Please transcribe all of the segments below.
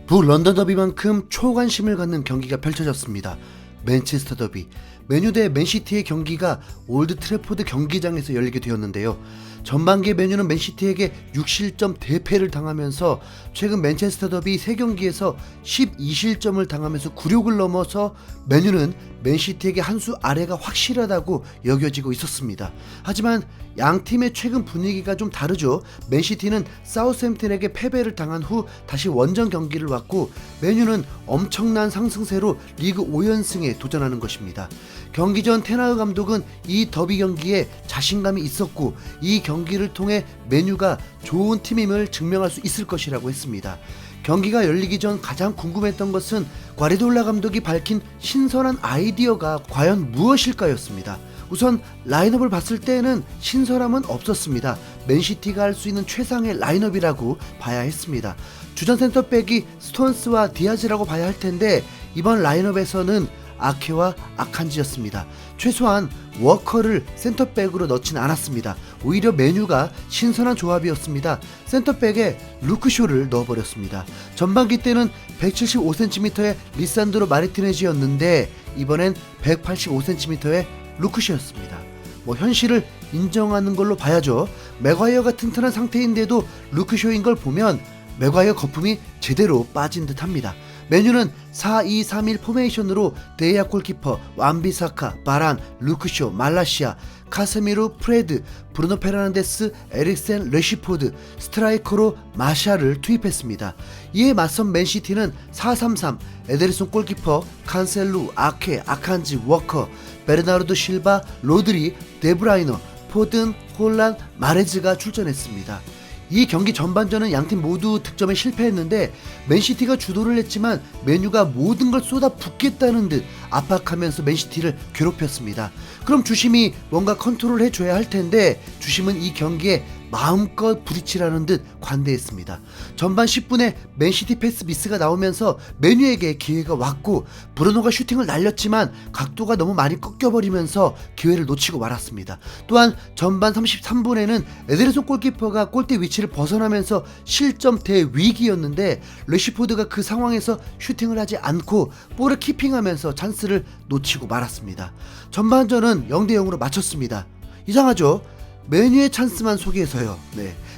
북런던 더비만큼 초관심을 갖는 경기가 펼쳐졌습니다. 맨체스터 더비, 맨유 대 맨시티의 경기가 올드 트래포드 경기장에서 열리게 되었는데요. 전반기에 맨유는 맨시티에게 6실점 대패를 당하면서 최근 맨체스터 더비 3경기에서 12실점을 당하면서 굴욕을 넘어서 맨유는 맨시티에게 한 수 아래가 확실하다고 여겨지고 있었습니다. 하지만 양팀의 최근 분위기가 좀 다르죠. 맨시티는 사우스햄튼에게 패배를 당한 후 다시 원정 경기를 왔고, 맨유는 엄청난 상승세로 리그 5연승에 도전하는 것입니다. 경기 전 테나흐 감독은 이 더비 경기에 자신감이 있었고 이 경기를 통해 맨유가 좋은 팀임을 증명할 수 있을 것이라고 했습니다. 경기가 열리기 전 가장 궁금했던 것은 과르디올라 감독이 밝힌 신선한 아이디어가 과연 무엇일까였습니다. 우선 라인업을 봤을 때는 신선함은 없었습니다. 맨시티가 할 수 있는 최상의 라인업이라고 봐야 했습니다. 주전 센터백이 스톤스와 디아즈라고 봐야 할 텐데 이번 라인업에서는 아케와 아칸지였습니다. 최소한 워커를 센터백으로 넣진 않았습니다. 오히려 맨유가 신선한 조합이었습니다. 센터백에 루크쇼를 넣어버렸습니다. 전반기 때는 175cm의 리산드로 마르티네즈였는데 이번엔 185cm의 루크쇼였습니다. 현실을 인정하는 걸로 봐야죠. 맥과이어가 튼튼한 상태인데도 루크쇼인 걸 보면 맥과이어 거품이 제대로 빠진 듯 합니다. 맨유는 4-2-3-1 포메이션으로 데이아 골키퍼, 완비사카, 바란, 루크쇼, 말라시아, 카세미루, 프레드, 브루노 페르난데스, 에릭센, 레시포드, 스트라이커로 마샤를 투입했습니다. 이에 맞선 맨시티는 4-3-3, 에데르손 골키퍼, 칸셀루, 아케, 아칸지, 워커, 베르나르도 실바, 로드리, 데브라이너, 포든, 홀란, 마레즈가 출전했습니다. 이 경기 전반전은 양팀 모두 득점에 실패했는데 맨시티가 주도를 했지만 맨유가 모든 걸 쏟아붓겠다는 듯 압박하면서 맨시티를 괴롭혔습니다. 그럼 주심이 뭔가 컨트롤 해줘야 할 텐데 주심은 이 경기에 마음껏 부딪히라는 듯 관대했습니다. 전반 10분에 맨시티 패스 미스가 나오면서 맨유에게 기회가 왔고 브루노가 슈팅을 날렸지만 각도가 너무 많이 꺾여버리면서 기회를 놓치고 말았습니다. 또한 전반 33분에는 에데르손 골키퍼가 골대 위치를 벗어나면서 실점 대위기였는데 레시포드가 그 상황에서 슈팅을 하지 않고 볼을 키핑하면서 찬스를 놓치고 말았습니다. 전반전은 0-0으로 마쳤습니다. 이상하죠? 맨유의 찬스만 소개해서요.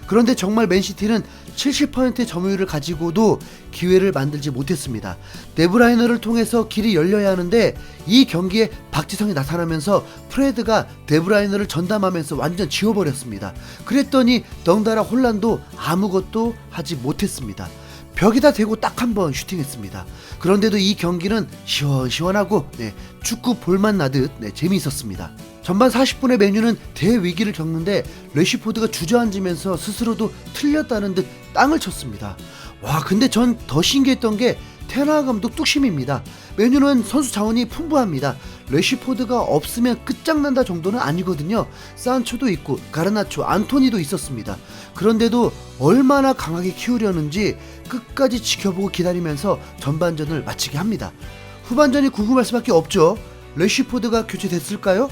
그런데 정말 맨시티는 70%의 점유율을 가지고도 기회를 만들지 못했습니다. 데브라이너를 통해서 길이 열려야 하는데 이 경기에 박지성이 나타나면서 프레드가 데브라이너를 전담하면서 완전 지워버렸습니다. 그랬더니 덩달아 혼란도 아무것도 하지 못했습니다. 벽에다 대고 딱 한 번 슈팅했습니다. 그런데도 이 경기는 시원시원하고 축구 볼맛 나듯 재미있었습니다. 전반 40분에 맨유는 대위기를 겪는데 레시포드가 주저앉으면서 스스로도 틀렸다는 듯 땅을 쳤습니다. 근데 전 더 신기했던 게 테나흐 감독 뚝심입니다. 맨유는 선수 자원이 풍부합니다. 레시포드가 없으면 끝장난다 정도는 아니거든요. 산초도 있고 가르나초, 안토니도 있었습니다. 그런데도 얼마나 강하게 키우려는지 끝까지 지켜보고 기다리면서 전반전을 마치게 합니다. 후반전이 궁금할 수밖에 없죠. 레시포드가 교체됐을까요?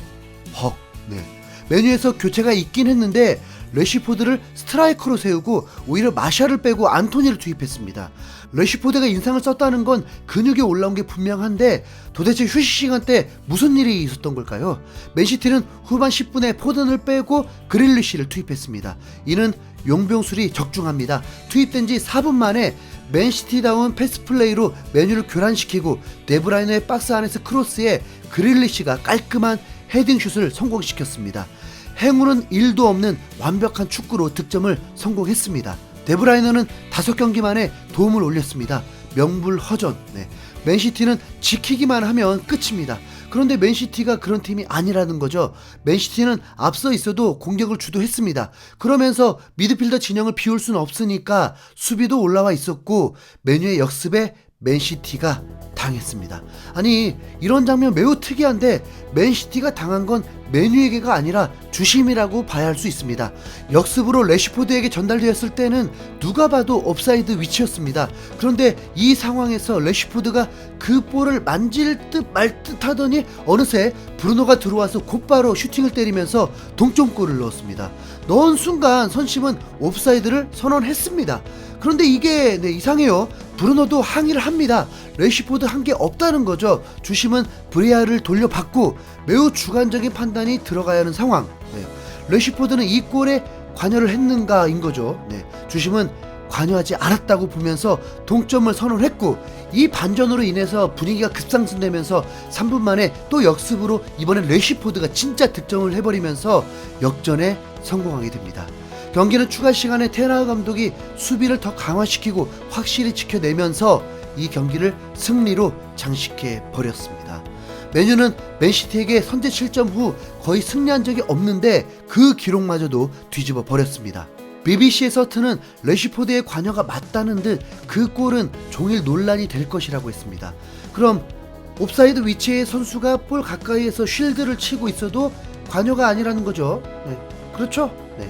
맨유에서 교체가 있긴 했는데 레시포드를 스트라이커로 세우고 오히려 마샤를 빼고 안토니를 투입했습니다. 레시포드가 인상을 썼다는 건 근육이 올라온 게 분명한데 도대체 휴식 시간 때 무슨 일이 있었던 걸까요? 맨시티는 후반 10분에 포든을 빼고 그릴리시를 투입했습니다. 이는 용병술이 적중합니다. 투입된 지 4분 만에 맨시티다운 패스플레이로 맨유를 교란시키고 데브라이너의 박스 안에서 크로스에 그릴리시가 깔끔한 헤딩슛을 성공시켰습니다. 행운은 1도 없는 완벽한 축구로 득점을 성공했습니다. 데브라이너는 5경기 만에 도움을 올렸습니다. 명불허전. 맨시티는 지키기만 하면 끝입니다. 그런데 맨시티가 그런 팀이 아니라는 거죠. 맨시티는 앞서 있어도 공격을 주도했습니다. 그러면서 미드필더 진영을 비울 수는 없으니까 수비도 올라와 있었고 맨유의 역습에 맨시티가 당했습니다. 아니, 이런 장면 매우 특이한데 맨시티가 당한 건 맨유에게가 아니라 주심이라고 봐야 할 수 있습니다. 역습으로 레시포드에게 전달되었을 때는 누가 봐도 옵사이드 위치였습니다. 그런데 이 상황에서 레시포드가 그 볼을 만질 듯 말 듯 하더니 어느새 브루노가 들어와서 곧바로 슈팅을 때리면서 동점골을 넣었습니다. 넣은 순간 선심은 옵사이드를 선언했습니다. 그런데 이게 이상해요. 브루노도 항의를 합니다. 래시포드 한 게 없다는 거죠. 주심은 브레아를 돌려받고 매우 주관적인 판단이 들어가야 하는 상황. 네. 래시포드는 이 골에 관여를 했는가인 거죠. 네. 주심은 관여하지 않았다고 보면서 동점을 선언했고, 이 반전으로 인해서 분위기가 급상승되면서 3분 만에 또 역습으로 이번엔 래시포드가 진짜 득점을 해버리면서 역전에 성공하게 됩니다. 경기는 추가 시간에 테나우 감독이 수비를 더 강화시키고 확실히 지켜내면서 이 경기를 승리로 장식해 버렸습니다. 맨유는 맨시티에게 선제 실점 후 거의 승리한 적이 없는데 그 기록마저도 뒤집어 버렸습니다. BBC의 서튼은 래시포드의 관여가 맞다는 듯 그 골은 종일 논란이 될 것이라고 했습니다. 그럼 옵사이드 위치의 선수가 볼 가까이에서 쉴드를 치고 있어도 관여가 아니라는 거죠. 네, 그렇죠? 네.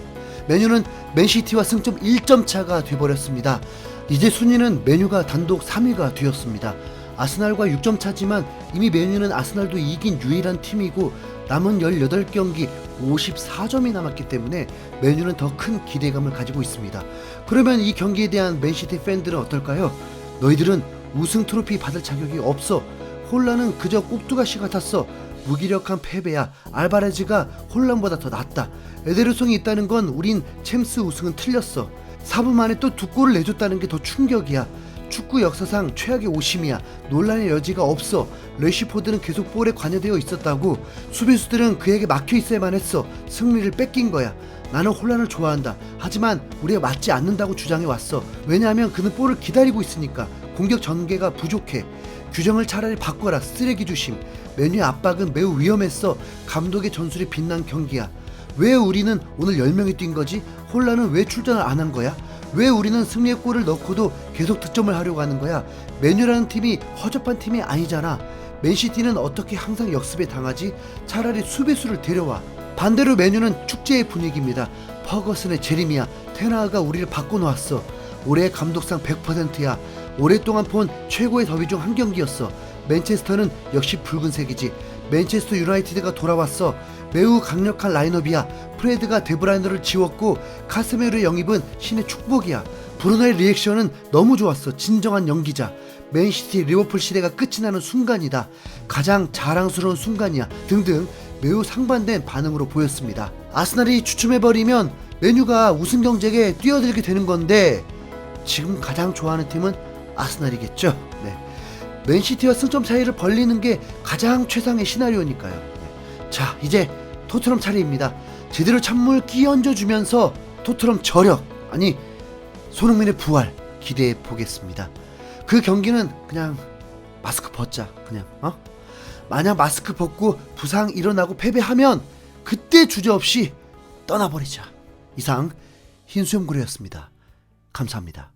맨유는 맨시티와 승점 1점 차가 돼버렸습니다. 이제 순위는 맨유가 단독 3위가 되었습니다. 아스날과 6점 차지만 이미 맨유는 아스날도 이긴 유일한 팀이고 남은 18경기 54점이 남았기 때문에 맨유는 더 큰 기대감을 가지고 있습니다. 그러면 이 경기에 대한 맨시티 팬들은 어떨까요? 너희들은 우승 트로피 받을 자격이 없어. 홀란은 그저 꼭두가시 같았어. 무기력한 패배야. 알바레즈가 홀란보다 더 낫다. 에데르송이 있다는 건 우린 챔스 우승은 틀렸어. 4분 만에 또 2골을 내줬다는 게 더 충격이야. 축구 역사상 최악의 오심이야. 논란의 여지가 없어. 래시포드는 계속 볼에 관여되어 있었다고. 수비수들은 그에게 막혀 있어야만 했어. 승리를 뺏긴 거야. 나는 홀란을 좋아한다. 하지만 우리가 맞지 않는다고 주장해 왔어. 왜냐하면 그는 볼을 기다리고 있으니까. 공격 전개가 부족해. 규정을 차라리 바꿔라. 쓰레기 주심. 맨유의 압박은 매우 위험했어. 감독의 전술이 빛난 경기야. 왜 우리는 오늘 10명이 뛴 거지? 홀란은 왜 출전을 안 한 거야? 왜 우리는 승리의 골을 넣고도 계속 득점을 하려고 하는 거야? 맨유라는 팀이 허접한 팀이 아니잖아. 맨시티는 어떻게 항상 역습에 당하지? 차라리 수비수를 데려와. 반대로 맨유는 축제의 분위기입니다. 퍼거슨의 제리미야, 테나우가 우리를 바꿔놓았어. 올해의 감독상 100%야. 오랫동안 본 최고의 더비 중 한 경기였어. 맨체스터는 역시 붉은색이지. 맨체스터 유나이티드가 돌아왔어. 매우 강력한 라인업이야. 프레드가 데브라이너를 지웠고 카세메로의 영입은 신의 축복이야. 브루노의 리액션은 너무 좋았어. 진정한 연기자. 맨시티 리버풀 시대가 끝이 나는 순간이다. 가장 자랑스러운 순간이야. 등등 매우 상반된 반응으로 보였습니다. 아스날이 주춤해버리면 맨유가 우승 경쟁에 뛰어들게 되는 건데 지금 가장 좋아하는 팀은 아스날이겠죠. 네. 맨시티와 승점 차이를 벌리는 게 가장 최상의 시나리오니까요. 네. 자, 이제 토트넘 차례입니다. 제대로 찬물 끼얹어주면서 토트넘 저력, 아니 손흥민의 부활 기대해 보겠습니다. 그 경기는 그냥 마스크 벗자. 그냥 만약 마스크 벗고 부상 일어나고 패배하면 그때 주저없이 떠나버리자. 이상 흰수염고래였습니다. 감사합니다.